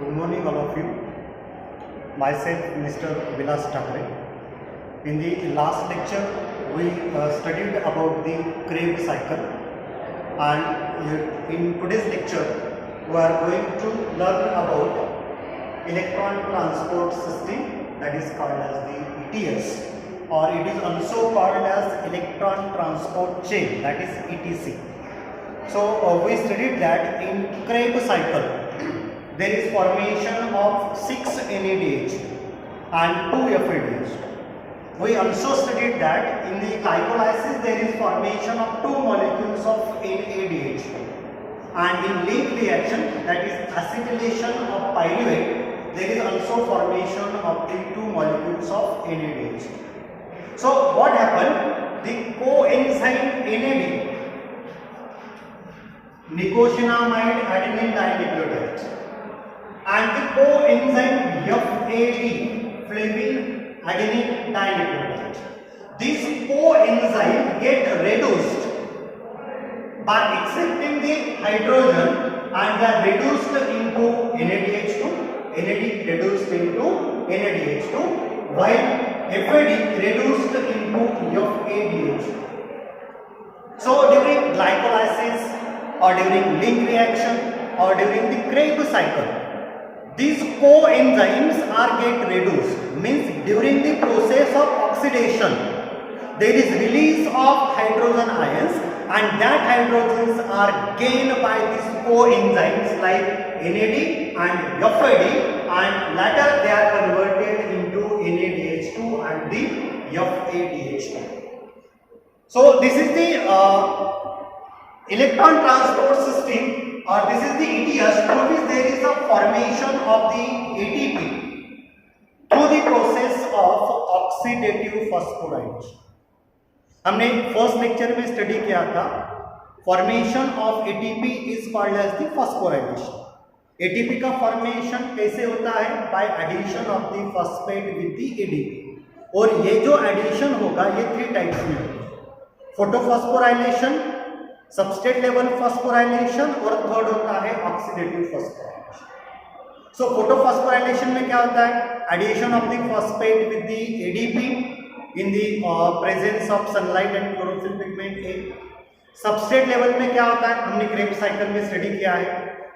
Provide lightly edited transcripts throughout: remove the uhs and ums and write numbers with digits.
Good morning, all of you. Myself, Mr. Vilas Thakre. In the last lecture, we studied about the Krebs cycle, and in today's lecture, we are going to learn about electron transport system, that is called as the ETS, or it is also called as electron transport chain, that is ETC. So we studied that in Krebs cycle there is formation of 6 NADH and 2 FADH. We also studied that in the glycolysis there is formation of 2 molecules of NADH, and in link reaction, that is acetylation of pyruvate, there is also formation of the 2 molecules of NADH. So what happened? The coenzyme NAD, nicotinamide adenine dinucleotide, and the coenzyme FAD, flavin adenine dinucleotide. These coenzymes get reduced by accepting the hydrogen, and they are reduced into NADH2, NAD reduced into NADH2, while FAD reduced into FADH. So during glycolysis or during link reaction or during the Krebs cycle, these coenzymes are get reduced, means during the process of oxidation there is release of hydrogen ions, and that hydrogens are gained by these coenzymes like NAD and FAD, and later they are converted into NADH2 and the FADH2. So this is the electron transport system, or this is the ETS, through which there is a formation of the ATP through the process of oxidative phosphorylation. हमने first lecture में study किया था formation of ATP is called as the phosphorylation. ATP का formation कैसे होता है? By addition of the phosphate with the ADP, और ये जो एडिशन होगा ये 3 टाइप्स में होगा, फोटोफॉस्फोराइलेशन, सबस्ट्रेट लेवल फॉस्फोराइलेशन, और थर्ड होता है ऑक्सीडेटिव फॉस्फोराइलेशन। सो फोटोफॉस्फोराइलेशन में क्या होता है? Addition of the phosphate with the ADP in the presence of sunlight and chlorophyll pigment A. Substrate level में क्या होता है? हमने क्रेब्स साइकिल में स्टडी किया है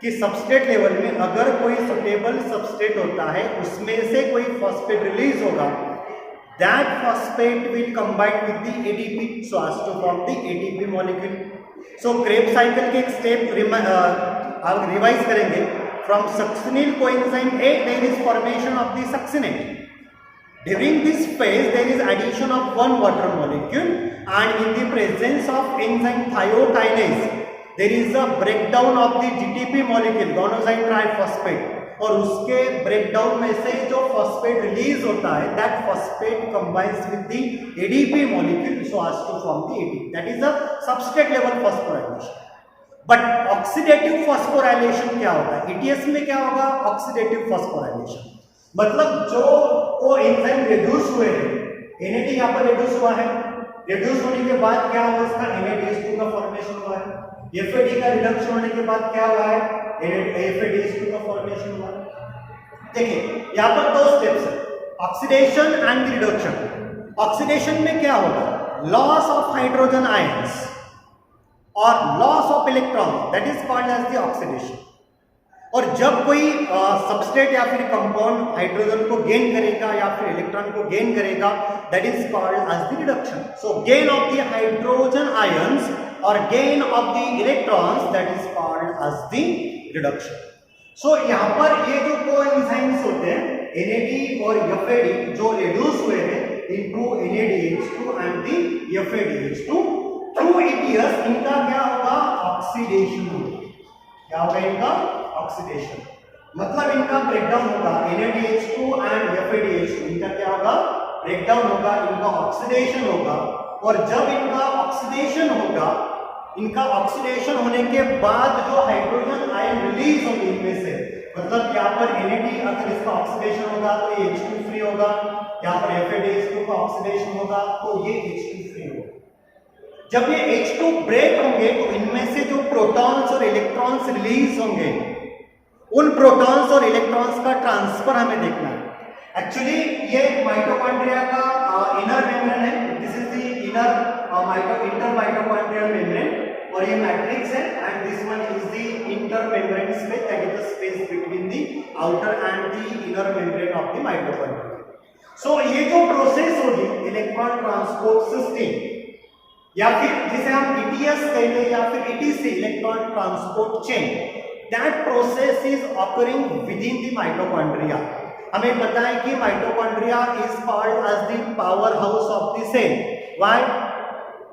कि सबस्ट्रेट लेवल में अगर कोई सुटेबल सबस्ट्रेट होता है उसमें से कोई फॉस्फेट रिलीज होगा, that phosphate will combine with the ATP so as to form the ATP molecule. So Krebs cycle के एक स्टेप आप रिवाइज करेंगे। From succinyl coenzyme A there is formation of the succinate. During this phase, there is addition of 1 water molecule, and in the presence of enzyme thiokinase, there is a breakdown of the GTP molecule, guanosyne triphosphate, और उसके breakdown में से जो phosphate release होता है, that phosphate combines with the ADP molecule so as to form the ATP. That is a substrate level phosphorylation. But oxidative phosphorylation क्या होता है? ETS में क्या होगा? Oxidative phosphorylation मतलब जो कोएंजाइम रिड्यूस हुए हैं, NAD यहाँ पर रिड्यूस हुआ है, रिड्यूस होने के बाद क्या हुआ? इसका NADH2 का फॉर्मेशन हुआ है। FAD का रिडक्शन होने के बाद क्या हुआ है? FADH2 का फॉर्मेशन हुआ है। देखिए यहाँ पर 2 स्टेप्स है, ऑक्सीडेशन एंड रिडक्शन। ऑक्सीडेशन में क्या होगा? लॉस ऑफ हाइड्रोजन आयंस और loss of electron, that is called as the oxidation. और जब कोई सबस्ट्रेट या फिर कंपाउंड हाइड्रोजन को गेन करेगा या फिर इलेक्ट्रॉन को गेन करेगा, that is called as the reduction. So gain of the hydrogen ions और gain of the electrons, that is called as the reduction. So यहाँ पर ये जो कोएंजाइम्स होते हैं NAD और FAD जो रिड्यूस हुए हैं into NADH2 and the FADH2 through ETS, इनका क्या होगा? ऑक्सीडेशन होगा। क्या होगा इनका? ऑक्सीडेशन। मतलब इनका ब्रेकडाउन होगा, NADH2 एंड FADH2 इनका क्या होगा? ब्रेकडाउन होगा, इनका ऑक्सीडेशन होगा। और जब इनका ऑक्सीडेशन होगा, इनका ऑक्सीडेशन होने के बाद जो हाइड्रोजन आयन रिलीज होंगे इनमें से, मतलब यहाँ पर NAD अगर इसका ऑक्सीडेशन होगा तो ये H2 फ्री होगा, यहाँ पर FADH2 का ऑक्सीडेशन होगा तो ये H2 फ्री होगा। जब ये H2 ब्रेक होंगे तो इनमें से जो प्रोटॉन्स और इलेक्ट्रॉन्स रिलीज होंगे उन प्रोटॉन्स और इलेक्ट्रॉन्स का ट्रांसफर हमें देखना है। एक्चुअली ये माइटोकॉन्ड्रिया का इनर मेम्ब्रेन है, this is the inner inter mitochondrial membrane, और ये मैट्रिक्स है, and this one is the inter membrane space, that is the space between the outer and the inner membrane of the mitochondria. So ये जो process होगी electron transport system, या फिर जिसे हम ETS कहते हैं या फिर ETC electron transport chain, that process is occurring within the mitochondria. हमें पता है कि mitochondria is called as the powerhouse of the cell. Why?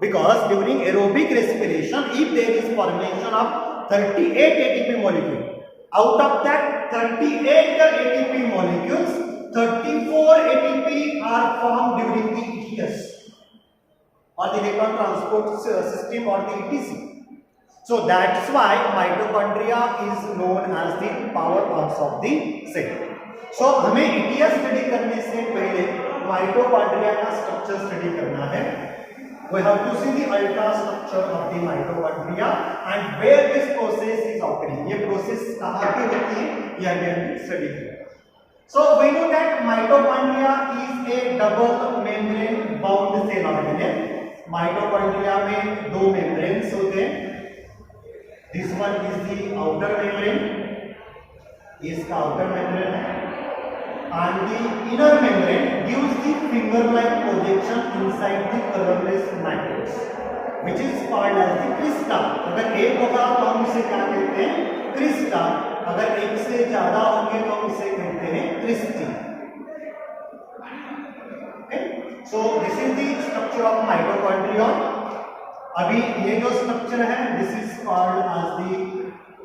Because during aerobic respiration if there is formation of 38 ATP molecule, out of that 38 ATP molecules, 34 ATP are formed during the ETS or the electron transport system or the ETC. So that's why mitochondria is known as the powerhouse of the cell. So हमें ETS study करने से पहले mitochondria का structure study करना है। We have to see the ultra structure of the mitochondria and where this process is occurring. ये process कहाँ पे होती है ये हमें स्टडी करना है। So we know that mitochondria is a double membrane bound cell organelle. Mitochondria में दो membranes होते हैं। This one is the outer membrane, इसका outer membrane है, and the inner membrane gives the finger-like projection inside the colorless matrix, which is called as the crista. अगर एक होगा तो हम इसे क्या कहते हैं? क्रिस्टा। अगर एक से ज्यादा होंगे तो हम इसे कहते हैं cristae. So this is the structure of mitochondrion. अभी ये जो स्ट्रक्चर है this is called as the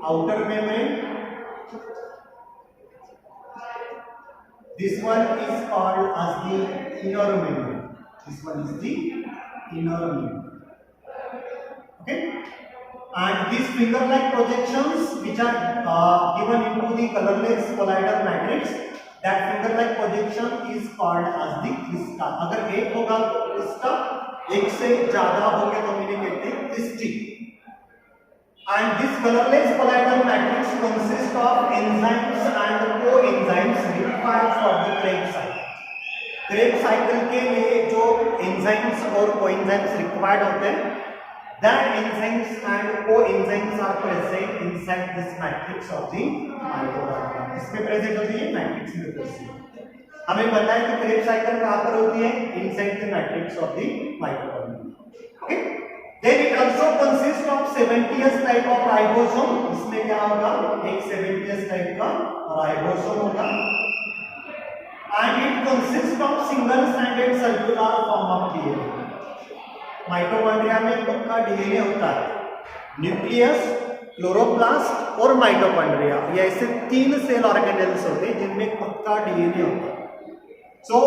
outer membrane, this one is called as the inner membrane, this one is the inner membrane. Okay, and these finger like projections which are given into the colorless colloidal matrix, that finger like projection is called as the crista. अगर एक होगा तो crista, एक से ज्यादा होंगे तो इन्हें कहते हैं Christie. and this colorless colloidal matrix consists of enzymes and coenzymes required for the Krebs cycle. Krebs cycle के लिए जो enzymes और coenzymes required होते हैं, that enzymes and coenzymes are present inside this matrix of the mitochondria. इसमें present होती है matrix में प्रेजेंट। हमें पता है कि क्रेब्स साइकिल कहां पर होती है? Inside the matrix of the mitochondria. Okay, then it also consist of 70s type of ribosome. इसमें क्या होगा? एक 70s टाइप का राइबोसोम होगा, and it consist of single stranded circular form of DNA. Mitochondria में खुद का डीएनए होता है, न्यूक्लियस, क्लोरोप्लास्ट और माइटोकॉन्ड्रिया, ये ऐसे तीन सेल ऑर्गेनेल्स होते हैं जिनमें खुद का डीएनए होता है। So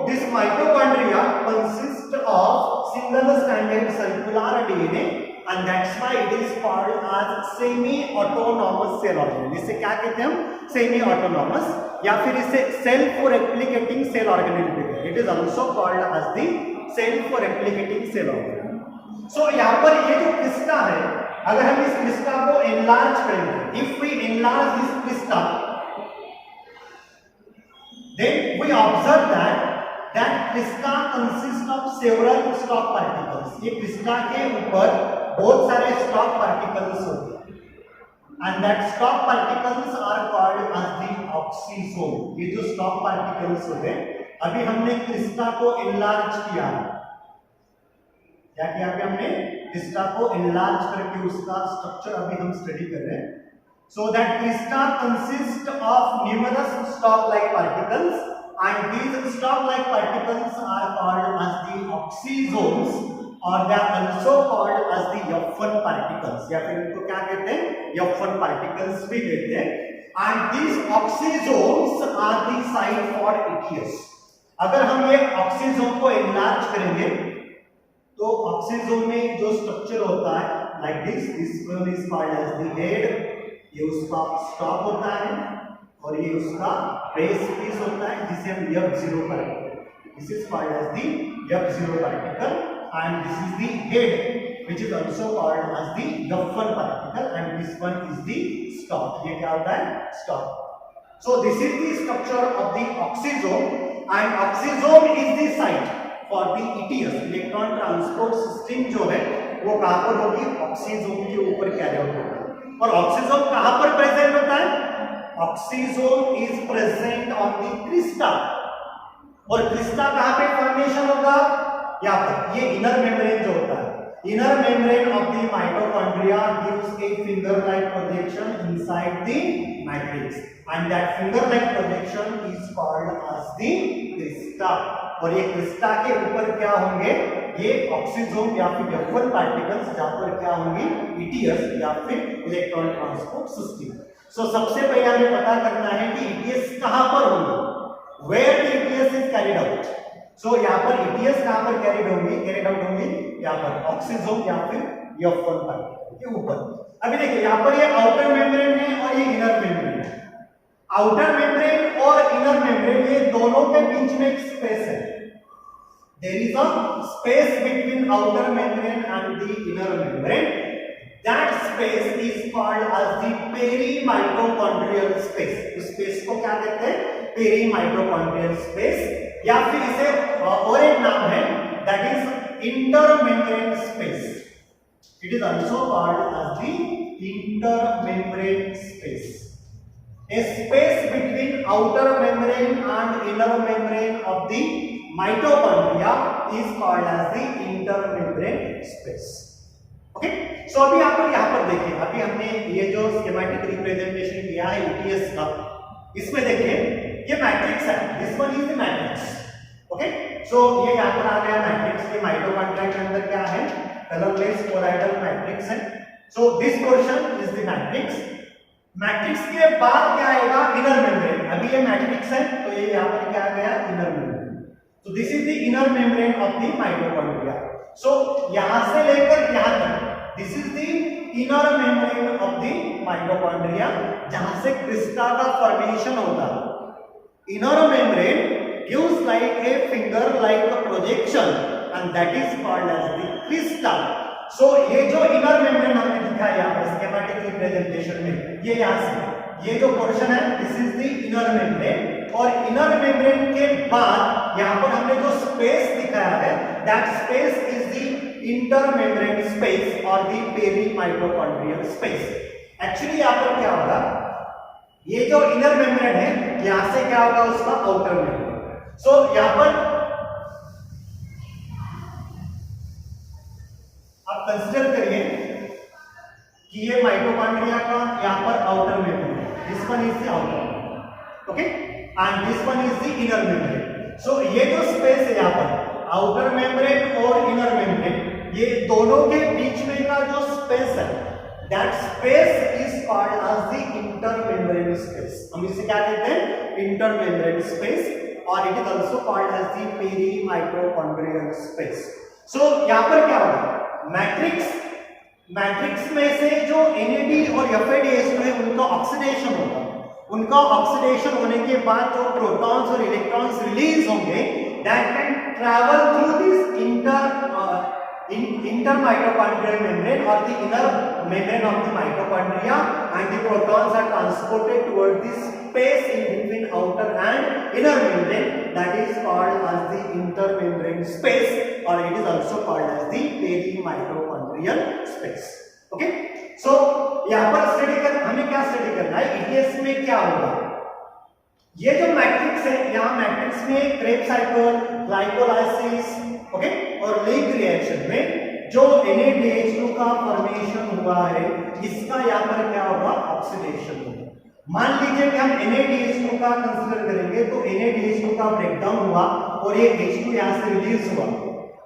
this mitochondria consist of single stranded circular DNA and that's why it is called as semi autonomous cell organelle. इसे क्या कहते हैं हम? सेमी ऑटोनॉमस, या फिर इसे सेल्फ रेप्लिकेटिंग सेल ऑर्गेनेल भी कहते हैं। It is also called as the self replicating cell organelle. So यहाँ पर ये जो क्रिस्टा है, अगर हम इस क्रिस्टा को एनलार्ज करेंगे, if we enlarge this crista, then we observe that crista consist of several stop particles. ये क्रिस्टा के ऊपर बहुत सारे स्टॉप पार्टिकल्स होते हैं, and that stop particles are called as the oxysome. ये जो स्टॉप पार्टिकल्स होते हैं, अभी हमने क्रिस्टा को एनलार्ज किया है, क्या किया? अभी हमने क्रिस्टा को एनलार्ज करके उसका स्ट्रक्चर अभी हम स्टडी कर रहे हैं। So that crista consist of numerous stalk like particles, and these stalk like particles are called as the oxysomes, और they are also called as the F1 particles, या फिर इनको क्या कहते हैं? F1 पार्टिकल्स भी कहते हैं। And these oxysomes are the site for ETS। अगर हम ये ऑक्सीसोम को एनलार्ज करेंगे तो ऑक्सीसोम में जो स्ट्रक्चर होता है like this one is called as the head, ये उसका स्टॉप होता है, और ये उसका बेस पीस होता है जिसे हम F0 particle, this is called as the F0 particle, and this is the head which is also called as the F1 particle, and this one is the stop. ये क्या होता है? Stop. So this is the structure of the oxysome, and oxysome is the site for the ETS, electron transport system जो है वो कहाँ पर होगी? ऑक्सीजोम के ऊपर कैरी आउट होगा। और ऑक्सीजोम कहाँ पर प्रेजेंट होता है? Oxysome is present on the Crysta, और क्रिस्टा कहाँ पे फॉर्मेशन होगा? यहाँ पर। ये इनर मेम्ब्रेन जो होता है, inner membrane of the mitochondria gives a finger-like projection inside the matrix, and that finger-like projection is called as the crista. और ये क्रिस्टा के ऊपर क्या होंगे? ये ऑक्सीजोम या फिर F1 पार्टिकल्स, जहां पर क्या होंगी? ETS या फिर इलेक्ट्रॉन ट्रांसपोर्ट सिस्टम। सो सबसे पहले हमें पता करना है कि ETS कहां पर होंगे, where the ETS is carried out. So यहाँ पर ETS कहां पर कैरिड आउट होंगी? यहाँ पर ऑक्सीजोम या फिर F1 पार्टिकल के ऊपर। अभी देखिए यहाँ पर ये आउटर मेम्ब्रेन है और ये इनर मेम्ब्रेन है। आउटर मेम्ब्रेन और इनर मेम्ब्रेन ये दोनों के बीच में एक स्पेस है। There is a space between outer membrane and the inner membrane. That space is called as the perimitochondrial space. उस स्पेस को क्या कहते हैं? पेरीमाइटोकॉन्ड्रियल स्पेस, या फिर इसे और एक नाम है, दैट इज intermembrane space. It is also called as the intermembrane space. A space between outer membrane and inner membrane of the mitochondria is called as the intermembrane space. Okay? So अभी यहाँ पर देखिए, अभी हमने ये जो schematic representation किया है ETS का, इसमें देखिए ये मैट्रिक्स है, this one is the matrix. Okay? So ये यहाँ पर आ गया मैट्रिक्स, ये माइटोकॉन्ड्रिया के अंदर क्या है? कलरलेस कोलाइडल मैट्रिक्स है। So this portion is the matrix. Matrix के बाद क्या आएगा? Inner membrane. अभी ये मैट्रिक्स है तो ये यहाँ पर क्या आ गया? Inner membrane. तो this is the inner membrane of the mitochondria. So यहां से लेकर यहां तक this is the inner membrane of the mitochondria, जहां से क्रिस्टा का फॉर्मेशन होता है। Inner membrane gives like a finger like projection and that is called as the crista. So ये जो इनर मेम्ब्रेन हमने दिखाया यहाँ पर स्कीमेटिक रिप्रेजेंटेशन में, ये यहाँ से ये जो पोर्शन है this is the inner membrane, और इनर मेम्ब्रेन के बाद यहाँ पर हमने जो स्पेस दिखाया है that space is the intermembrane space और द पेरीमाइटोकॉन्ड्रियल स्पेस। एक्चुअली यहाँ पर क्या होगा? ये जो इनर मेम्ब्रेन है यहाँ से क्या होगा? उसका आउटर मेम्ब्रेन। सो यहाँ पर आप कंसीडर करिए कि ये माइटोकॉन्ड्रिया का यहाँ पर आउटर मेम्ब्रेन है, this one is the outer, okay, and this one is the inner membrane. So ये जो स्पेस है यहाँ पर आउटर मेम्ब्रेन और इनर मेम्ब्रेन, ये दोनों के बीच में का जो स्पेस है that space is called as the intermembrane space. हम इसे क्या कहते हैं? इंटरमेम्ब्रेन स्पेस, और it is also called as the perimitochondrial space. So यहाँ पर क्या होगा? मैट्रिक्स में से जो NAD और FADH2 है उनका ऑक्सीडेशन होगा। उनका ऑक्सीडेशन होने के बाद जो प्रोटॉन्स और इलेक्ट्रॉन्स रिलीज होंगे that can travel through this intermitochondrial membrane or the inner membrane of the mitochondria, and the protons are transported toward this space in between outer and inner membrane, that is called as the intermembrane space, or it is also called as the perimitochondrial space. Okay, so यहाँ पर हमें क्या study करना है? ETS में क्या होगा? ये जो मैट्रिक्स है, यहाँ मैट्रिक्स में क्रेब्स साइकिल, ग्लाइकोलाइसिस, ओके, और लीक रिएक्शन में जो NADH2 का फॉर्मेशन हुआ है, इसका यहाँ पर क्या होगा? ऑक्सीडेशन होगा। मान लीजिए कि हम NADH2 का कंसीडर करेंगे तो NADH2 का ब्रेकडाउन हुआ और ये H2 यहाँ से रिलीज हुआ।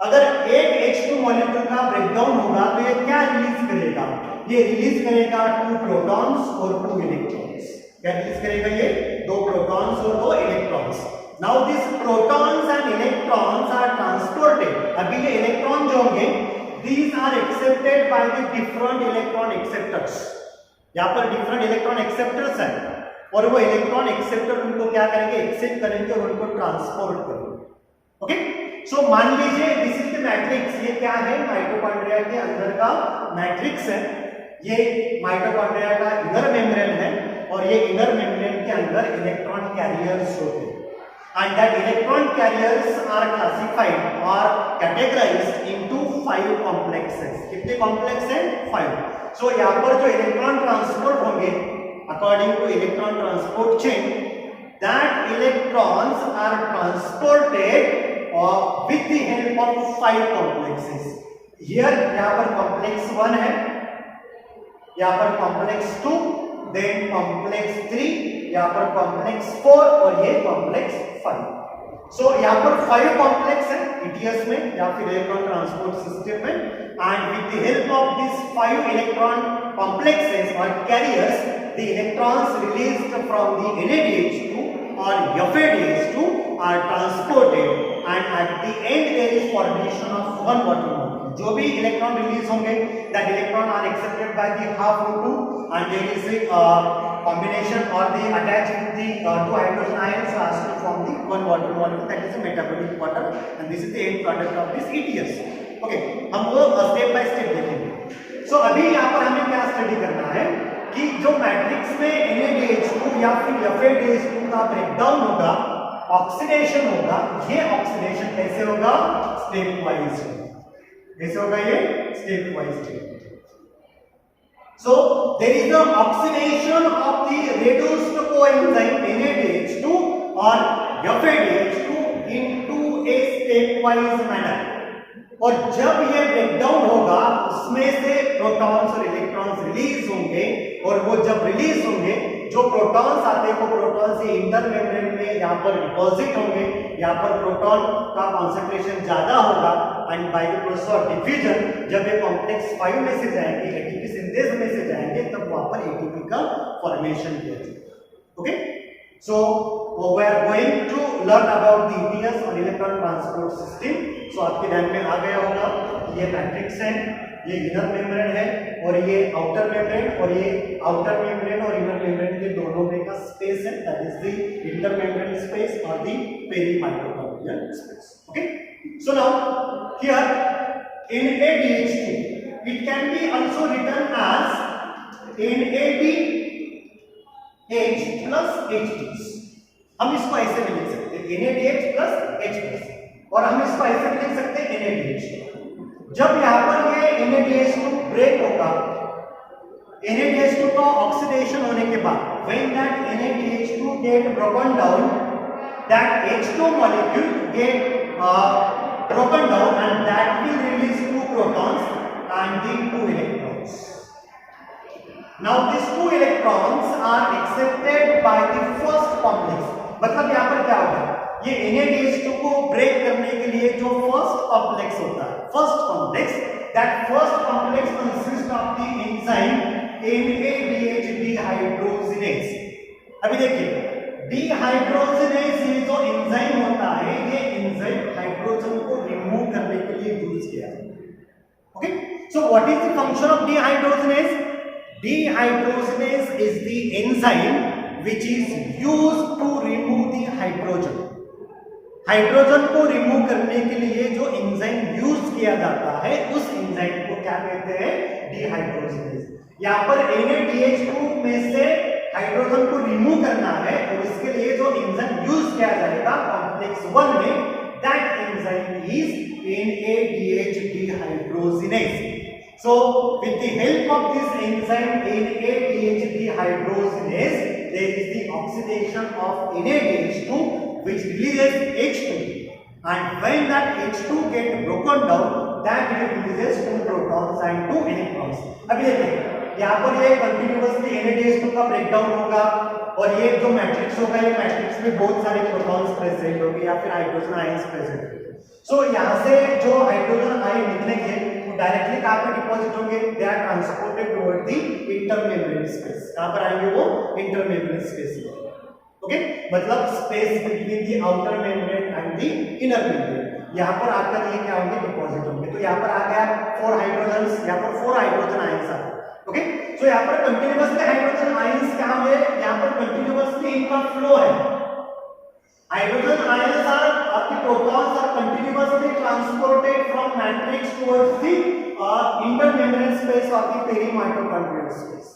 अगर एक H2 मॉलिक्यूल का ब्रेकडाउन होगा तो ये क्या रिलीज करेगा? ये रिलीज करेगा 2 प्रोटॉन्स और 2 इलेक्ट्रॉन्स। क्या रिलीज करेगा? ये 2 प्रोटॉन्स और 2 electrons. Now these protons and electrons are transported. अभी ये इलेक्ट्रॉन जो होंगे these are accepted by the different electron acceptors. यहाँ पर different electron acceptors हैं और वो इलेक्ट्रॉन एक्सेप्टर उनको क्या करेंगे? एक्सेप्ट करेंगे और उनको ट्रांसपोर्ट करेंगे। ओके, सो मान लीजिए दिस इज द मैट्रिक्स, ये क्या है, माइटोकॉन्ड्रिया के अंदर का मैट्रिक्स है, ये माइटोकॉन्ड्रिया का इनर मेम्ब्रेन है और ये इनर मेम्ब्रेन के अंदर इलेक्ट्रॉन कैरियर्स होते हैं and that electron carriers are classified और कैटेगराइज्ड इनटू 5 कॉम्प्लेक्सेस। कितने कॉम्प्लेक्स हैं? 5। सो यहाँ पर जो इलेक्ट्रॉन ट्रांसपोर्ट होंगे according to electron transport chain, that electrons are transported with the help of 5 complexes. Here यहाँ पर कॉम्प्लेक्स 1 है, यहाँ पर कॉम्प्लेक्स 2, देन कॉम्प्लेक्स 3, यहाँ पर कॉम्प्लेक्स 4 और ये कॉम्प्लेक्स 5। सो यहाँ पर 5 कॉम्प्लेक्स है ETS में या फिर इलेक्ट्रॉन ट्रांसपोर्ट सिस्टम में, and with the help of this 5 electron complexes और carriers, the electrons released from the NADH2 or FADH2 are transported and at the end there is formation of one water molecule. जो भी electron release होंगे that electron are accepted by the half O2 and there is a combination or they attach with the two hydrogen ions as to form the one water molecule, that is a metabolic water, and this is the end product of this ETS. Okay, हम वो step by step देखेंगे। सो अभी यहाँ पर हमें क्या study करना है कि जो मैट्रिक्स में NADH2 या फिर FADH2 का ब्रेकडाउन होगा, ऑक्सीडेशन होगा, ये ऑक्सीडेशन कैसे होगा? Stepwise. कैसे होगा ये? Stepwise. So there is the oxidation of the reduced coenzyme NADH2 और FADH2 into a stepwise manner, और जब ये ब्रेकडाउन होगा उसमें से प्रोटॉन्स और इलेक्ट्रॉन्स रिलीज होंगे, और वो जब रिलीज होंगे जो प्रोटॉन्स आते हैं वो प्रोटॉन से इंटर मेम्ब्रेन में यहाँ पर डिपॉजिट होंगे, यहाँ पर प्रोटॉन का कॉन्सेंट्रेशन ज्यादा होगा and by the process of diffusion जब ये कॉम्प्लेक्स 5 में से जाएंगे, एटीपी सिंथेस में से जाएंगे, तब वहां पर एटीपी का फॉर्मेशन किया जाएगा। Okay, so we are going to learn about the ETS और इलेक्ट्रॉन ट्रांसपोर्ट सिस्टम। सो आपके ध्यान में आ गया होगा ये मैट्रिक्स है, ये इनर मेम्ब्रेन है और ये आउटर मेम्ब्रेन, और ये आउटर मेम्ब्रेन और इनर मेम्ब्रेन के दोनों में का स्पेस है, that is the inter membrane space और the perimitochondrial space. Okay, so now here NADH2 it can be also written as NADH plus H+। हम इसको ऐसे भी लिख सकते हैं NADH plus H+, और हम इसको ऐसे भी लिख सकते हैं NADH। जब यहाँ पर ये NADH2 ब्रेक होगा, NADH2 का ऑक्सीडेशन होने के बाद, when that NADH2 get broken down, that H2 molecule get broken down and that will release 2 protons and the 2 electrons. Now these 2 electrons are accepted by the first complex। मतलब यहाँ पर क्या होगा, ये NADH2 को ब्रेक करने के लिए जो फर्स्ट कॉम्प्लेक्स होता है, first complex, that first complex consist of the enzyme NADH dehydrogenase. अभी देखिए डिहाइड्रोजिनेज ये जो एंजाइम होता है, ये एंजाइम हाइड्रोजन को रिमूव करने के लिए यूज किया है। Okay, so what is the function of dehydrogenase? Dehydrogenase is the enzyme which is used to remove the hydrogen। Hydrogen को रिमूव करने के लिए जो एंजाइम यूज किया जाता है उस एंजाइम को क्या कहते हैं? डिहाइड्रोजिनेज। यहाँ पर NADH2 में से हाइड्रोजन को रिमूव करना है और इसके लिए जो एंजाइम यूज किया जाएगा कॉम्प्लेक्स 1 में, that enzyme is NADH dehydrogenase। So with the help of this enzyme NADH dehydrogenase, there is the oxidation of NADH2 which releases H2, and when that H2 get broken down, that releases 2 protons and 2 electrons। अभी देखिए यहाँ पर ये continuously NADH2 का breakdown होगा और ये जो मैट्रिक्स होगा, ये मैट्रिक्स में बहुत सारे प्रोटॉन्स प्रेजेंट होंगे या फिर हाइड्रोजन आयंस प्रेजेंट होंगे। सो यहाँ से जो हाइड्रोजन आयन निकलेंगे डायरेक्टली कहां पर डिपॉजिट होंगे? They are transported toward the intermembrane space. कहां पर आएंगे वो? इंटरमेम्ब्रेन स्पेस में। ओके, मतलब space between the outer membrane and the inner membrane. यहां पर आकर ये क्या होंगे? डिपॉजिट होंगे। तो यहां पर आ गया 4 हाइड्रोजन्स, यहां पर 4 हाइड्रोजन आयंस आ गए। ओके, सो यहां पर कंटीन्यूअसली हाइड्रोजन आयंस कहां है? यहां पर कंटीन्यूअसली इनका फ्लो है Hydrogen ions are the protons are continuously transported from matrix towards the intermembrane space of the perimitochondrial space.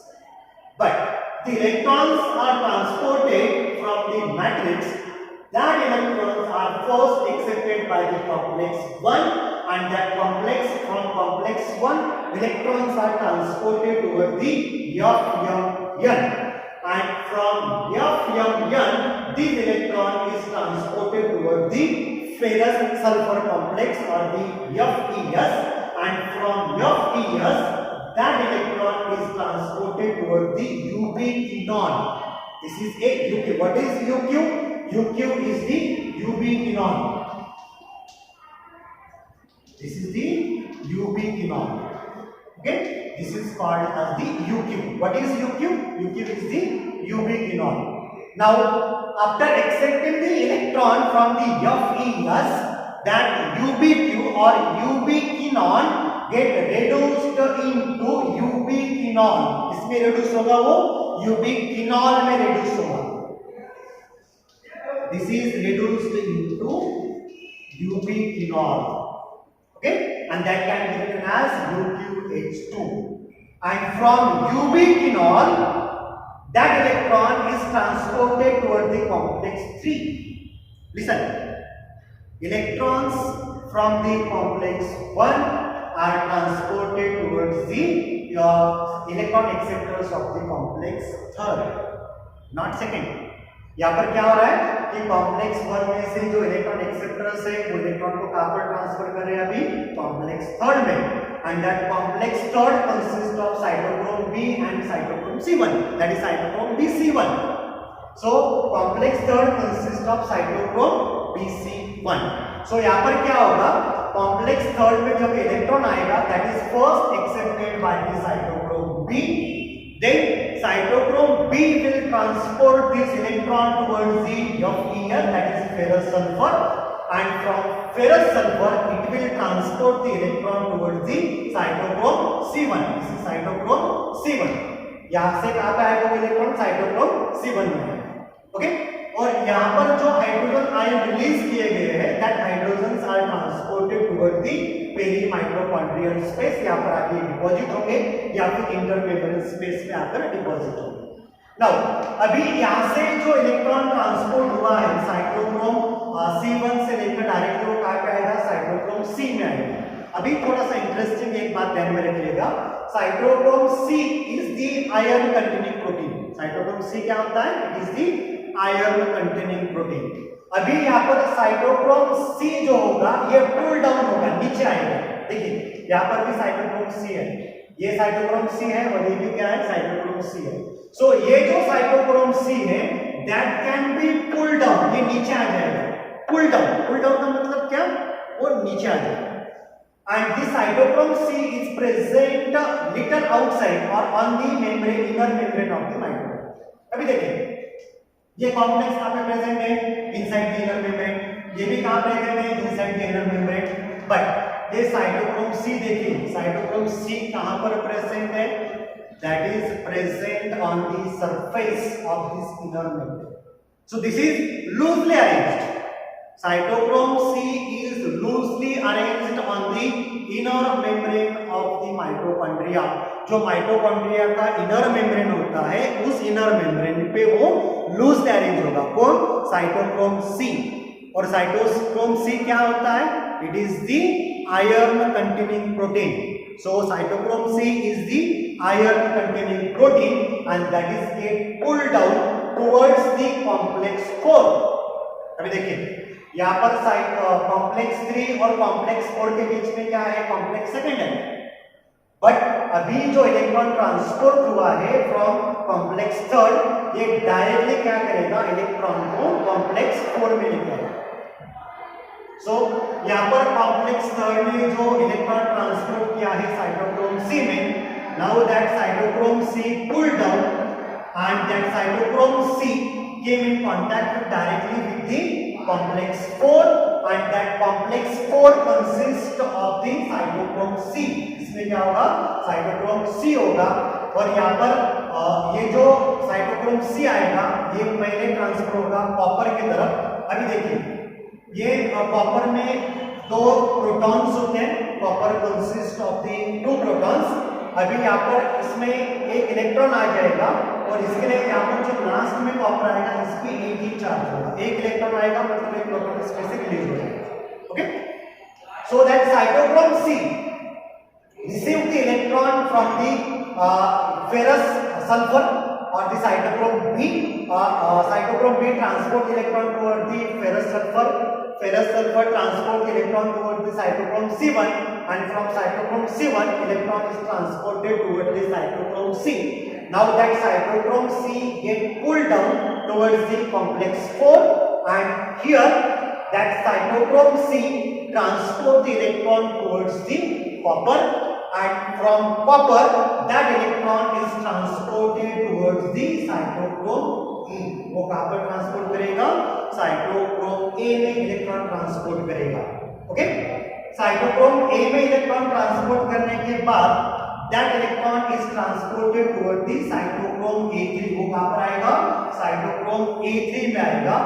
But the electrons are transported from the matrix. That electrons are first accepted by the complex 1, and that complex from complex 1 electrons are transported toward the F-M-N. And from F-M-N, this electron is transported toward the ferrous sulfur complex or the FeS, and from FeS, that electron is transported toward the ubiquinon. This is a UQ. What is UQ? UQ is the ubiquinon. This is the ubiquinon. Okay, this is called as the UQ. What is UQ? UQ is the ubiquinon. Now, after accepting the electron from the FeS, that UBQ or ubiquinon get reduced into ubiquinon. इसमें reduce होगा वो ubiquinol में reduce होगा. This is reduced into ubiquinol. Okay, and that can be written as UQH2. And from ubiquinol, that electron is transported toward the complex 3. Listen, electrons from the complex 1 are transported towards the electron acceptors of the complex 3rd, not 2nd. यहाँ पर क्या हो रहा है कि complex 1 में से जो इलेक्ट्रॉन एक्सेप्टर्स है वो इलेक्ट्रॉन को कहां पर ट्रांसफर कर रहे हैं अभी कॉम्प्लेक्स 3rd में, and that complex 3rd consist of cytochrome B and cytochrome C1, that is cytochrome BC1. So complex 3rd consist of cytochrome BC1. सो यहाँ पर क्या होगा, कॉम्प्लेक्स 3rd में जब इलेक्ट्रॉन आएगा that is first accepted by the cytochrome B, then cytochrome B will transport this electron towards the FeS, that is ferrous sulfur, and from ferrous sulfur it will transport the electron towards the cytochrome C1. This is cytochrome C1. यहाँ से कहाँ पे आएगा वो electron cytochrome C1 में. Okay, और यहाँ पर जो हाइड्रोजन आयन रिलीज किए गए हैं that hydrogens are transported toward the perimitochondrial space, यहाँ पर आके डिपॉजिट होंगे या फिर इंटरमेम्ब्रेन स्पेस में आकर डिपॉजिट होंगे. नाउ अभी यहाँ से जो इलेक्ट्रॉन ट्रांसपोर्ट हुआ है साइटोक्रोम C1 से लेकर डायरेक्टली वो कहाँ पे आएगा साइटोक्रोम C में आएगा. अभी थोड़ा सा इंटरेस्टिंग एक बात ध्यान में रखिएगा, cytochrome C is the iron containing protein. Cytochrome C क्या होता है? It is the iron containing protein. अभी यहाँ पर साइटोक्रोम C जो होगा ये पुल डाउन होगा, नीचे आएगा. देखिए यहाँ पर भी साइटोक्रोम C है, ये साइटोक्रोम C है और ये भी क्या है साइटोक्रोम C है. सो ये जो साइटोक्रोम C है that can be pull down, ये नीचे आ जाएगा. पुल डाउन, पुल डाउन का मतलब क्या, वो नीचे आ जाएगा. And this cytochrome C is present little outside or on the membrane, inner membrane of the mitochondria. अभी देखिए ये कॉम्प्लेक्स कहाँ पे प्रेजेंट है, इनसाइड द इनर मेम्ब्रेन. ये भी कहाँ प्रेजेंट है, inside the inner membrane. But ये साइटोक्रोम C देखिए, साइटोक्रोम C कहाँ पर प्रेजेंट है, that is present on the surface of this inner membrane. So this is loosely arranged. Cytochrome C is loosely arranged on the inner membrane of the mitochondria. जो mitochondria का inner membrane होता है उस inner membrane पे वो loosely arrange होगा. कौन? Cytochrome C. और साइटोक्रोम C क्या होता है? It is the iron containing protein. So cytochrome C is the iron containing protein and that is get pulled down towards the complex 4. अभी देखिए यहाँ पर कॉम्प्लेक्स 3 और कॉम्प्लेक्स 4 के बीच में क्या है, कॉम्प्लेक्स 2 है. बट अभी जो इलेक्ट्रॉन ट्रांसपोर्ट हुआ है फ्रॉम कॉम्प्लेक्स 3 ये डायरेक्टली क्या करेगा, इलेक्ट्रॉन को कॉम्प्लेक्स 4 में लेके आएगा. सो यहाँ पर कॉम्प्लेक्स 3 ने जो इलेक्ट्रॉन ट्रांसपोर्ट किया है साइटोक्रोम C में, now that cytochrome C pulled down and that cytochrome C came in contact directly with the complex 4 and that complex 4 consists of the cytochrome C. इसमें क्या होगा, साइटोक्रोम C होगा. और यहाँ पर ये जो साइटोक्रोम C आएगा ये पहले ट्रांसफर होगा कॉपर की तरफ अभी देखिए ये कॉपर में दो प्रोटॉन्स होते हैं, copper consist of the two protons. अभी यहाँ पर इसमें एक इलेक्ट्रॉन आ जाएगा और इसके लिए यहाँ पर जो लास्ट में कॉपर आएगा इस पे एक ही चार्ज होगा, एक इलेक्ट्रॉन आएगा मतलब एक प्रोटॉन इसमें से रिलीज हो जाएगा। Okay, so that cytochrome C receive the electron from the ferrous sulfur or the cytochrome B. Cytochrome B transport the electron toward the ferrous sulfur. Ferrous sulfur transport the electron toward the cytochrome C1, and from cytochrome C1 electron is transported toward the cytochrome C. Now that cytochrome C get pulled down towards the complex 4, and here that cytochrome C transport the electron towards the copper, and from copper that electron is transported towards the cytochrome E. वो कहाँ transport करेगा? Cytochrome A में electron transport करेगा। Okay, cytochrome A में electron transport करने के बाद that electron is transported toward the cytochrome A3. वो कहाँ पर आएगा? साइटोक्रोम A3 में आएगा,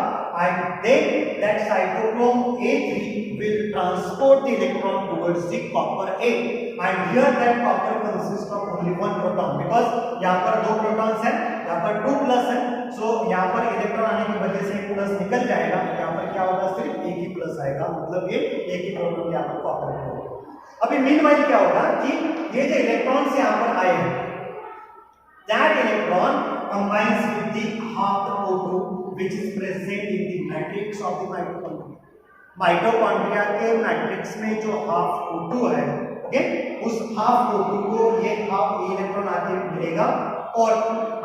and then that cytochrome A3 will transport the electron towards the copper A, and here that copper consists of only one proton, because यहाँ पर दो protons हैं, यहाँ पर 2 प्लस है, so यहाँ पर इलेक्ट्रॉन आने की वजह से एक प्लस निकल जाएगा, यहाँ पर क्या होगा? सिर्फ एक ही प्लस आएगा, मतलब ये एक ही प्रोटॉन यहाँ पर कॉपर में होगा। अभी मीनवाइल क्या होगा कि ये जो इलेक्ट्रॉन्स यहाँ पर आए हैं, that electron combines with the half the O2 which is present in the matrix of the mitochondria. Mitochondria के मैट्रिक्स में जो हाफ O2 है, ओके, उस हाफ O2 को ये हाफ इलेक्ट्रॉन आके मिलेगा, और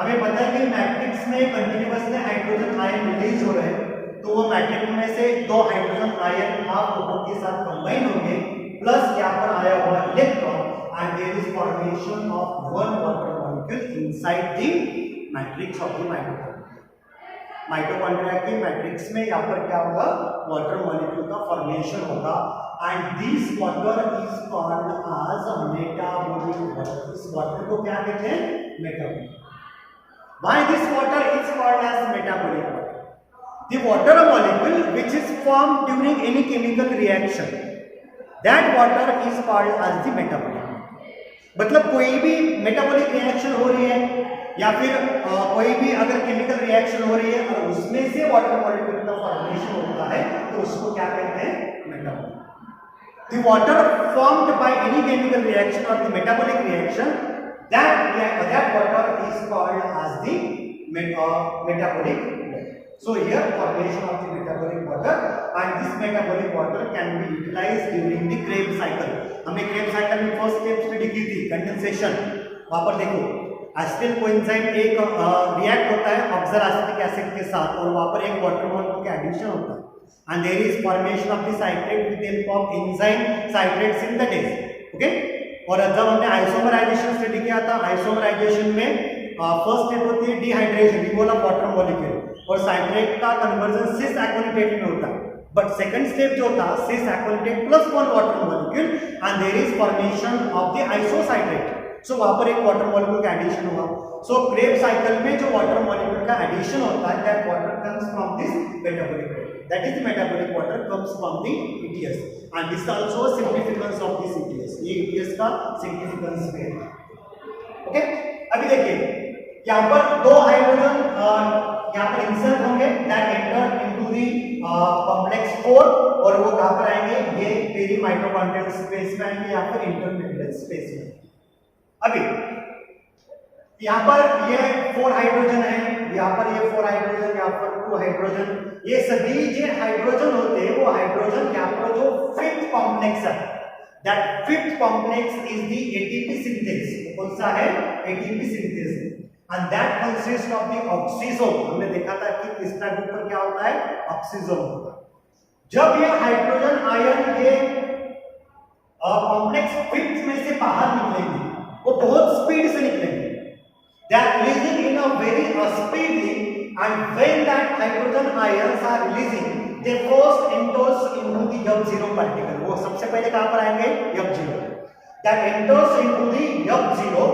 हमें पता है कि मैट्रिक्स में कंटिन्यूअसली हाइड्रोजन आयन रिलीज हो रहे हैं, तो वो मैट्रिक्स में से दो हाइड्रोजन आयन हाफ O2 के साथ कंबाइन होंगे, प्लस यहाँ पर आया हुआ electron, and there is formation of one water molecule inside the matrix of the mitochondria. Mitochondria के मैट्रिक्स में यहाँ पर क्या होगा? वाटर मॉलिक्यूल का फॉर्मेशन होगा, and this water is called as metabolic water. इस वाटर को क्या कहते हैं? Metabolic. Why this water is called as metabolic water? The water molecule which is formed during any chemical reaction, that water is called as the metabolic. मतलब कोई भी metabolic reaction हो रही है या फिर कोई भी अगर केमिकल रिएक्शन हो रही है और उसमें से वाटर मॉलिक्यूल का फॉर्मेशन होता है, तो उसको क्या कहते हैं? Metabolic. The water formed by any chemical reaction और the metabolic reaction, that water is called as the metabolic water. So here formation of the metabolic water, and this metabolic water can be utilized during the Krebs cycle. हमने Krebs cycle में first step study की थी, condensation. वहां पर देखो acetyl coenzyme एक react होता है ऑक्सैलिक एसिड के साथ, और वहां पर एक वाटर मॉलिक्यूल का एडिशन होता है, and there is formation of the citrate with help of enzyme citrate synthesis. Okay, और जब हमने आइसोमराइजेशन स्टडी किया था, आइसोमराइजेशन में फर्स्ट स्टेप होती है dehydration, removal of water molecule, और साइट्रेट का कन्वर्जन सिस एक्वानिटेट में होता है, बट सेकंड स्टेप जो था cis aconitate plus one water molecule, and there is formation of the isocitrate. So वहां पर एक वाटर मॉलिक्यूल का एडिशन हुआ। सो क्रेब साइकिल में जो वाटर मॉलिक्यूल का एडिशन होता है, that water comes from this metabolic water, that is the metabolic water comes from the ETS, and this also significance of this ETS। ये ETS का significance है। Okay, अभी देखिए यहाँ पर दो हाइड्रोजन यहाँ पर इंसर्ट होंगे, that enter into the complex 4, और वो कहाँ पर आएंगे? ये पेरी माइटोकॉन्ड्रियल स्पेस में आएंगे या फिर इंटरमीडिएट स्पेस में। अभी यहाँ पर ये 4 हाइड्रोजन है, यहाँ पर ये 4 हाइड्रोजन, यहाँ पर 2 हाइड्रोजन, ये सभी जो हाइड्रोजन होते हैं वो हाइड्रोजन यहाँ पर जो 5th कॉम्प्लेक्स है, that 5th complex is the ATP synthase. कौन सा है? ATP synthase, and that consist of the oxysome. हमने देखा था कि तीसरा ग्रुप पर क्या होता है? ऑक्सीजोम होता है। जब ये हाइड्रोजन आयन के कॉम्प्लेक्स 5th में से बाहर निकलेंगे, वो बहुत स्पीड से निकलेंगे, they are releasing in a very speedily, and when that hydrogen ions are releasing, they first enters into the F0 particle। वो सबसे पहले कहां पर आएंगे? F0, that enters into the F0,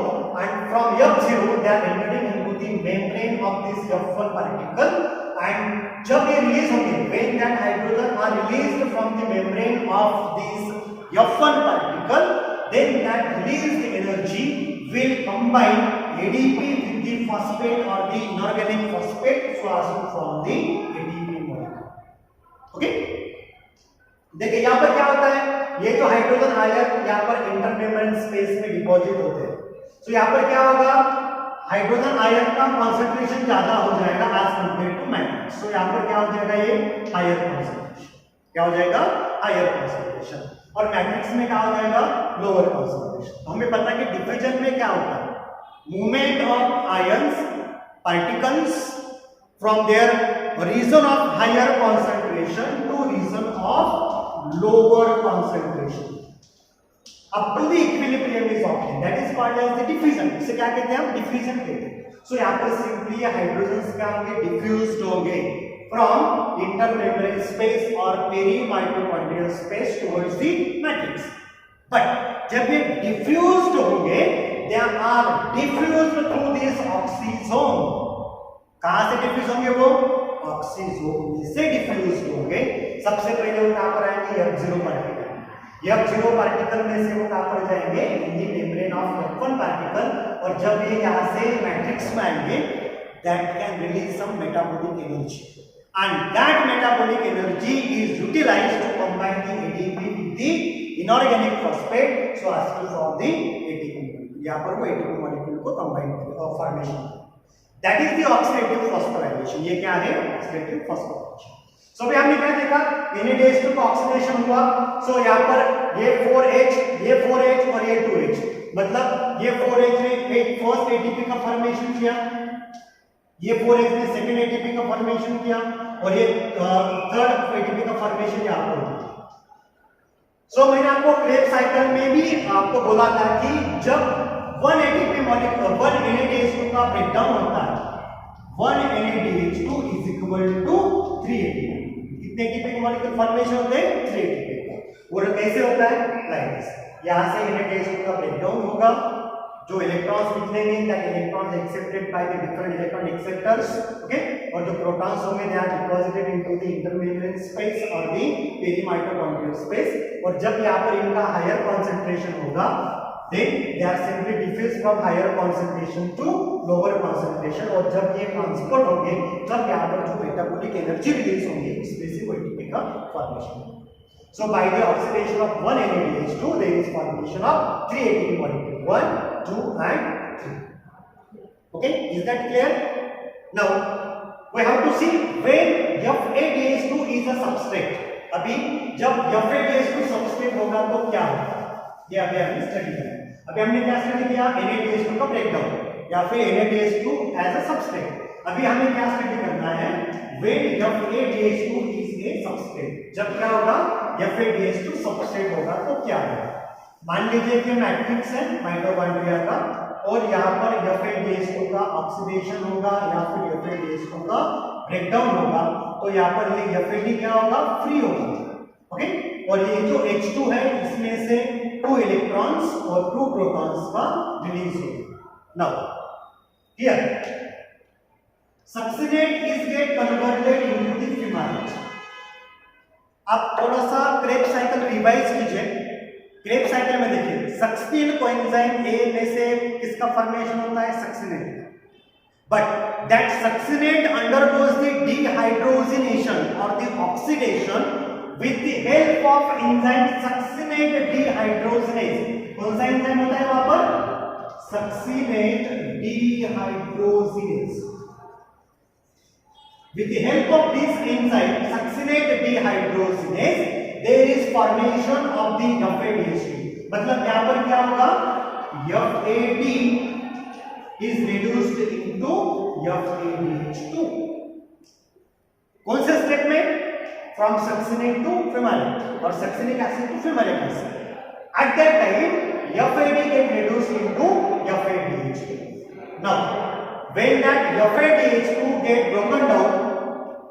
and from F0 they are entering into the membrane of this F1 particle, and जब ये रिलीज होंगे, when that hydrogen are released from the membrane of this F1 particle, then that released energy will combine ADP with the phosphate or the inorganic phosphate so as to form the ATP molecule. Okay? देखिए यहाँ पर क्या होता है, ये जो hydrogen ion यहाँ पर इंटरमेम्ब्रेन स्पेस में डिपॉजिट होते हैं, तो यहाँ पर क्या होगा, हाइड्रोजन आयन का कॉन्सेंट्रेशन ज्यादा हो जाएगा एज कंपेयर टू मैट्रिक्स। तो यहाँ पर क्या हो जाएगा, ये हायर कॉन्सेंट्रेशन, क्या हो जाएगा, हायर कॉन्सेंट्रेशन, और मैट्रिक्स में क्या हो जाएगा, लोअर कॉन्सेंट्रेशन। तो हमें पता है कि डिफिजन में क्या होता है, movement of ions particles from there region of higher concentration to region of lower concentration up to the equilibrium is obtained, that is called as the diffusion। इसे क्या कहते हैं हम, डिफ्यूजन कहते हैं। सो यहाँ पर सिंपली हाइड्रोजन्स क्या होंगे, डिफ्यूज्ड होंगे फ्रॉम इंटरमेम्ब्रेन स्पेस और perimitochondrial space towards the matrix. But जब ये डिफ्यूज्ड होंगे, they are diffused through this oxysome. कहां से डिफ्यूज होंगे, वो ऑक्सीजोन में से डिफ्यूज होंगे। सबसे पहले वो कहां पर आएंगे, F0 पार्टिकल। F0 पार्टिकल में से वो कहां पर जाएंगे, in the membrane of F1 particle, और जब ये यहां से मैट्रिक्स में आएंगे, that can release some metabolic energy, and that metabolic energy is utilised to combine the ADP with the inorganic phosphate so as to form the ATP। यहां पर वो ATP मॉलिक्यूल को कंबाइन करेगा और formation, that is the oxidative phosphorylation. ये क्या है, oxidative phosphorylation. सो अभी हमने क्या देखा, Na2 का ऑक्सीडेशन हुआ। सो यहाँ पर ये 4H और ये 2H, मतलब ये 4H ने एक फर्स्ट ATP का फॉर्मेशन किया, ये 4H ने सेकंड ATP का फॉर्मेशन किया, और ये थर्ड ATP का फॉर्मेशन यहाँ पर हुआ। सो मैंने आपको क्रेब्स साइकिल में भी आपको बोला था कि जब 1 ATP मॉलिक्यूल 1 Na2 का ब्रेकडाउन होता है, 1 NADH2 is equal to 3 ATP। कितने ATP मॉलिक्यूल फॉर्मेशन होते हैं, 3 ATP। और कैसे होता है, लाइक दिस, यहां से NADH2 का ब्रेकडाउन होगा, जो इलेक्ट्रॉन्स निकलेंगे, that electrons accepted by the different electron acceptors, okay, और जो प्रोटॉन्स होंगे they are deposited into the intermembrane space और द पेरीमाइटोकॉन्ड्रियल स्पेस। और जब यहां पर इनका हायर कॉन्सेंट्रेशन होगा, then they are simply diffused from higher concentration to lower concentration, और जब ये ट्रांसपोर्ट होंगे, तब यहाँ पर जो मेटाबॉलिक एनर्जी रिलीज होंगी, उसमें से वो ATP का फॉर्मेशन होगा। So by the oxidation of 1 NADH2, there is formation of 3 ATP molecule, 1, 2 and 3. Okay, is that clear? Now we have to see when FADH2 is a substrate। अभी जब FADH2 substrate होगा तो क्या होगा, ये अभी हमने स्टडी किया। अभी हमने क्या स्टडी किया, Na2 का ब्रेकडाउन या फिर Na2 एज अ सबस्ट्रेट। अभी हमें क्या स्टडी करना है, when FADH2 is a substrate. जब क्या होगा, FADH2 सबस्ट्रेट होगा तो क्या होगा, मान लीजिए कि मैट्रिक्स है माइटोकॉन्ड्रिया का, और यहाँ पर FADH2 का ऑक्सीडेशन होगा या फिर FADH2 का ब्रेकडाउन होगा, तो यहाँ पर ये FAD क्या होगा, फ्री होगा, ओके। और ये जो H2 है, इसमें से 2 इलेक्ट्रॉन्स और 2 प्रोटॉन्स का रिलीज होगा। Now here succinate is get converted into the fumarate. आप थोड़ा सा क्रेब्स साइकिल रिवाइज कीजिए। क्रेब्स साइकिल में देखिए, सक्सीन कोएंजाइम ए में से किसका फॉर्मेशन होता है, succinate. But that succinate undergoes the dehydrogenation और the oxidation with the help of enzyme succinate dehydrogenase। कौन सा एंजाइम होता है वहां पर, succinate dehydrogenase। with the help of this enzyme succinate dehydrogenase there is formation of the FADH2। मतलब यहां पर क्या होगा, FAD is reduced into FADH2। कौन से स्टेप में, from succinate to fumarate or succinic acid to fumaric acid। At that time, FAD get reduced into FADH2। Now, when that FADH2 get broken down,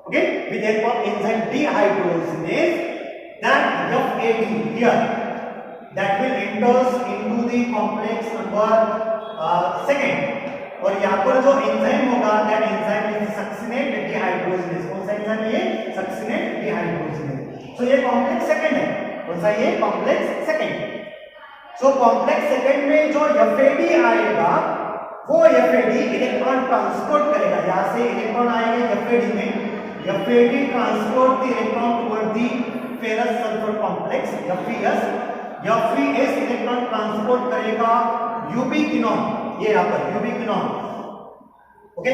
okay, with help of enzyme dehydrogenase, that FAD here that will enters into the complex number second, और यहाँ पर जो enzyme होगा, that enzyme is succinate dehydrogenase। Succinate dehydrogenase. So ये complex second है, कौन सा ये complex second. So complex second में जो FAD आएगा वो FAD इलेक्ट्रॉन ट्रांसपोर्ट करेगा, यहां से इलेक्ट्रॉन आएंगे FAD में, FAD transport the electron toward the ferrous sulphur complex FeS electron transport करेगा यूबिक्विनोन, ये यहां पर यूबिक्विनोन, okay.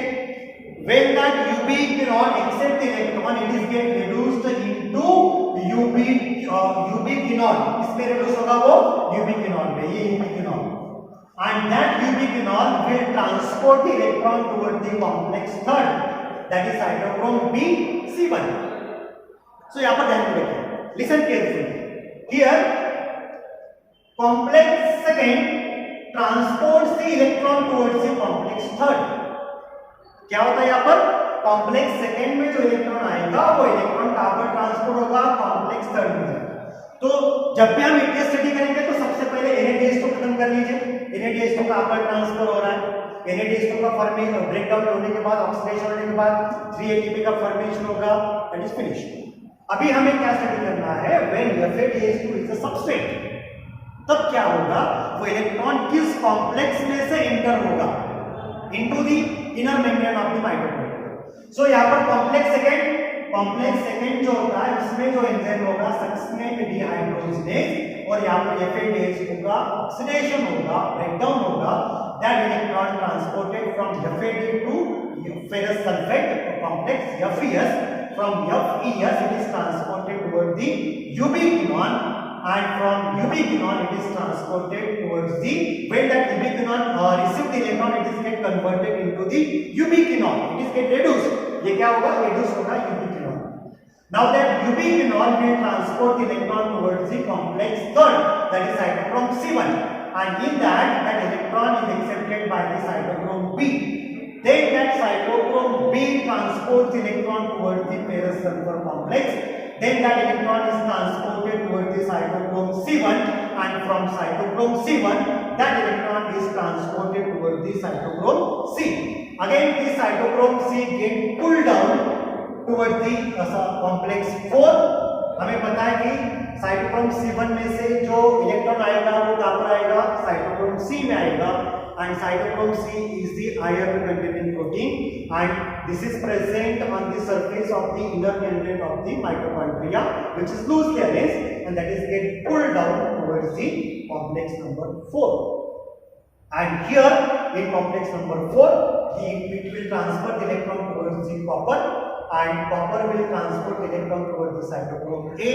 When that ubiquinone accept the electron, it is get reduced into ubiquinone, इसमें reduce होगा वो ubiquinone में, ये ubiquinone, and that ubiquinone will transport the electron toward the complex third, that is cytochrome B(C1). So यहाँ पर ध्यान रखिए, listen carefully. Here, complex second transports the electron towards the complex third. क्या होता है यहाँ पर, कॉम्प्लेक्स सेकेंड में जो इलेक्ट्रॉन आएगा वो इलेक्ट्रॉन कहां पर ट्रांसपोर्ट होगा, कॉम्प्लेक्स थर्ड में। तो जब भी हम ETS स्टडी करेंगे तो सबसे पहले NADH2 को खत्म कर लीजिए, NADH2 कहां पर ट्रांसफर हो रहा है, NADH2 का फॉर्मेशन ब्रेकडाउन होने के बाद, ऑक्सीडेशन होने के बाद 3 ATP का फॉर्मेशन होगा, दैट इज फिनिश्ड। अभी हमें क्या स्टडी करना है, when FADH2 is a substrate, तब क्या होगा, वो इलेक्ट्रॉन किस कॉम्प्लेक्स में से एंटर होगा, into the inner membrane of the mitochondria। So यहाँ पर कॉम्प्लेक्स सेकेंड जो होता है उसमें जो एंजाइम होगा सक्सिनेट डिहाइड्रोजनेज, और यहाँ पर FADH2 का ऑक्सीडेशन होगा, ब्रेकडाउन होगा, that electron transported from FAD to ferrous sulfate complex FES, from FES it is transported toward the ubiquinone, and from ubiquinone it is transported towards the, when that ubiquinone receive the electron, it is get converted into the ubiquinone, it is get reduced, ये क्या होगा, reduce होगा ubiquinone। Now that ubiquinone will transport the electron towards the complex third, that is cytochrome C1, and in that electron is accepted by the cytochrome B, then that cytochrome B transports the electron towards the ferrous sulfur complex, then that electron is transported towards the cytochrome C1, and from cytochrome C1 that electron is transported towards the cytochrome C. Again the cytochrome C get pulled down towards the complex 4। हमें पता है कि cytochrome C1 में से जो electron आएगा वो कहां पर आएगा, साइटोक्रोम C में आएगा, and cytochrome C is the iron containing protein, and this is present on the surface of the inner membrane of the mitochondria, which is loosely arranged, and that is get pulled down towards the complex number 4, and here in complex number 4 it will transfer the electron towards the copper, and copper will transport the electron towards the cytochrome A,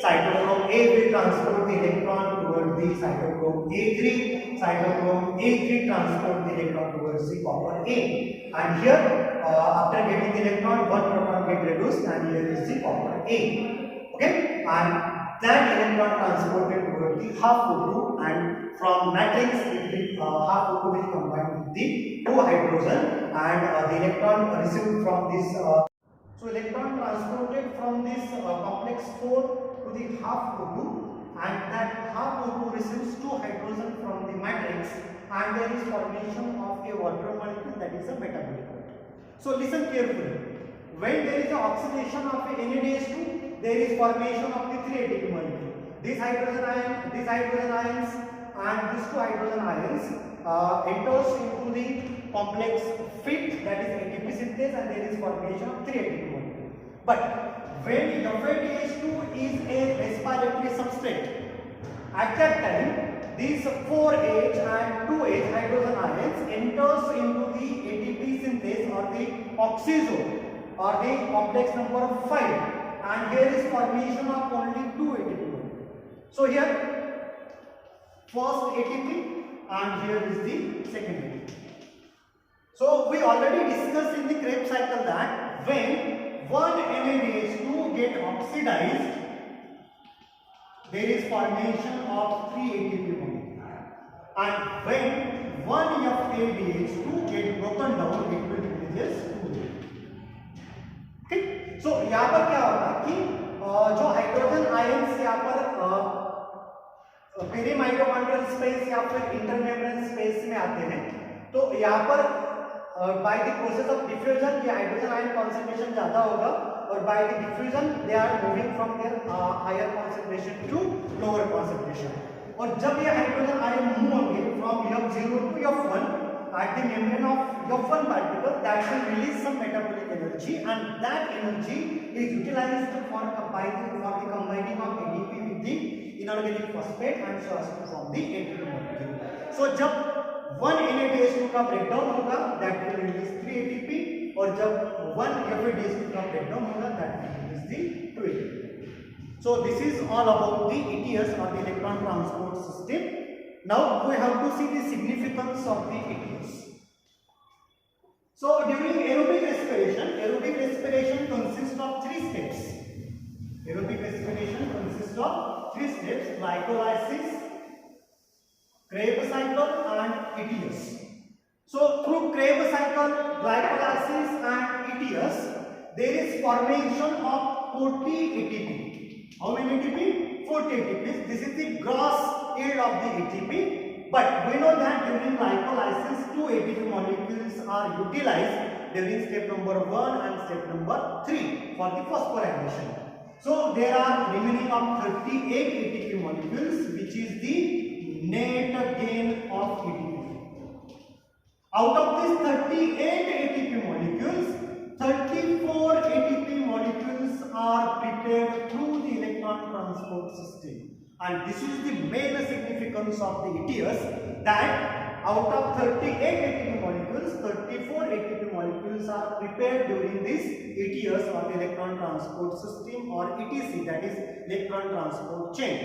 cytochrome A will transport the electron towards the cytochrome A3, cytochrome A3 transport the electron towards the copper A, and here after getting the electron one proton get reduced, and here is the copper A, okay, and that electron transported towards the half O2, and from matrix it will half O2 will combine with the 2 hydrogen, and the electron received from this so electron transported from this complex 4 to the half O2, and that half O2 receives 2 hydrogen from the matrix, and there is formation of a water molecule, that is a metabolic water. So listen carefully, when there is an oxidation of a NADH2, there is formation of the 3 ATP molecule. This hydrogen ions and these 2 hydrogen ions enters into the complex 5th, that is ATP synthase, and there is formation of 3 ATP molecule. But when FADH2 is a respiratory substrate, at that time these 4H and 2H hydrogen ions enters into the ATP synthase or the oxyzone or the complex number 5, and here is formation of only 2 ATP molecule. So here first ATP, and here is the second ATP. So we already discussed in the Krebs cycle that when one NADH2 get oxidized, there is formation of 3 ATP molecule, and when one FADH2 get broken down, it will release 2 ATP. Okay? So यहाँ पर क्या होगा कि जो hydrogen ions यहाँ पर पेरीमाइटोकॉन्ड्रियल space या फिर इंटरमेम्ब्रेन स्पेस में आते हैं, तो यहाँ पर by the process of diffusion ये हाइड्रोजन आयन कॉन्सेंट्रेशन ज्यादा होगा, or by the diffusion they are moving from their higher concentration to lower concentration. और जब ये हाइड्रोजन आयन मूव होंगे from F0 to F1 at the membrane of F1 particle, that will release some metabolic energy, and that energy is utilized for the combining of ADP with the inorganic phosphate and so as to form the ATP molecule. So जब 1 NADH2 का breakdown होगा, that will release 3 ATP, और जब 1 FADH2 का breakdown होगा, that will release the 2 ATP. So this is all about the ETS or the electron transport system. Now we have to see the significance of the ETS. So during aerobic respiration consists of 3 steps. Aerobic respiration consists of 3 steps: glycolysis, Krebs cycle, and ETS. So through Krebs cycle, glycolysis, and ETS, there is formation of 40 ATP. How many ATP? 40 ATP. This is the gross yield of the ATP. But we know that during glycolysis, 2 ATP molecules are utilized during step number 1 and step number 3 for the phosphorylation. So there are remaining of 38 ATP molecules, which is the net gain of ATP. Out of these 38 ATP molecules, 34 ATP molecules are prepared through the electron transport system. And this is the main significance of the ETS, that out of 38 ATP molecules, 34 ATP molecules are prepared during this ETS or the electron transport system, or ETC, that is electron transport chain.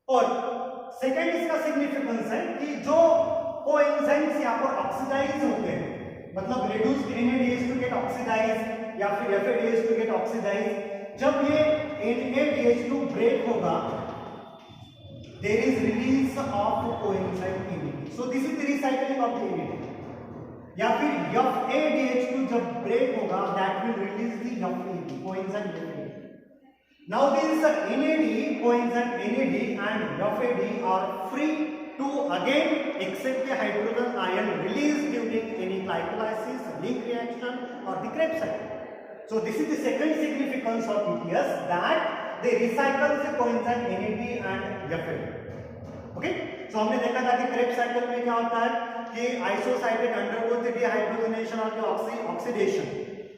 और second इसका significance है कि जो coenzymes यहाँ पर oxidise होते हैं, मतलब reduced NADH2 get oxidized या फिर FADH2 get oxidized, जब ये NADH2 ब्रेक होगा, there is release of coenzyme NAD. So this is the recycling of the NAD. या फिर FADH2 जब ब्रेक होगा, that will release the FAD, coenzyme FAD. Now this NAD, coenzyme NAD and FAD are free to again accept the hydrogen ion released during any glycolysis, link reaction, or the Krebs cycle. So this is the second significance of ETS, that they recycle the coenzyme NAD and FAD. Okay? So हमने देखा था कि Krebs cycle में क्या होता है कि isocitrate undergoes the dehydrogenation or the oxidation,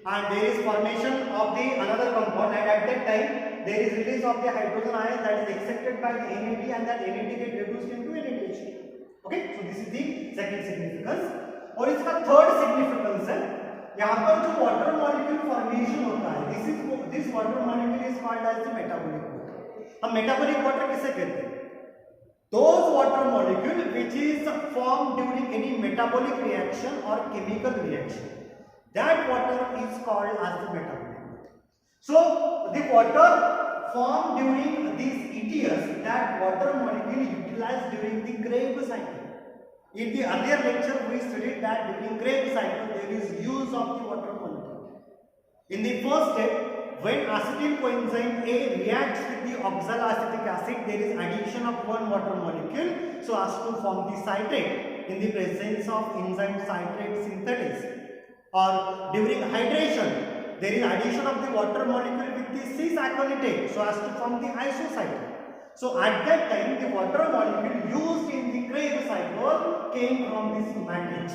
and there is formation of the another compound, and at that time there is release of the hydrogen ion that is accepted by the NAD, and that NAD get reduced into NADH2. Okay? So this is the second significance. और इसका third significance है, यहाँ पर जो water molecule formation होता है, this water molecule is called as the metabolic water. हम metabolic water किसे कहते हैं? Those water molecule which is formed during any metabolic reaction or chemical reaction, that water is called as the metabolic water. So the water formed during this ETS, that water molecule utilized during the Krebs cycle. In the earlier lecture we studied that during Krebs cycle there is use of the water molecule. In the first step, when acetyl coenzyme A reacts with the oxaloacetic acid, there is addition of one water molecule so as to form the citrate in the presence of enzyme citrate synthetase. Or during hydration, there is addition of the water molecule with the cis-aconitate so as to form the isocitrate. So at that time, the water molecule used in the Krebs cycle came from this matrix,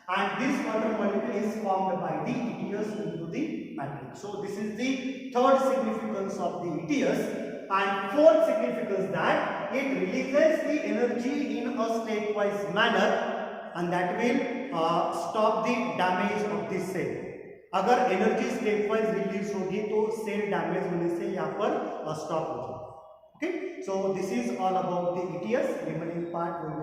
and this water molecule is formed by the ETS into the matrix. So this is the third significance of the ETS, and fourth significance that it releases the energy in a stepwise manner, and that will stop the damage of the cell. अगर energy step wise release होगी तो cell damage होने से यहाँ पर stop हो जाएगा. Okay, so this is all about the ETS. Remaining part will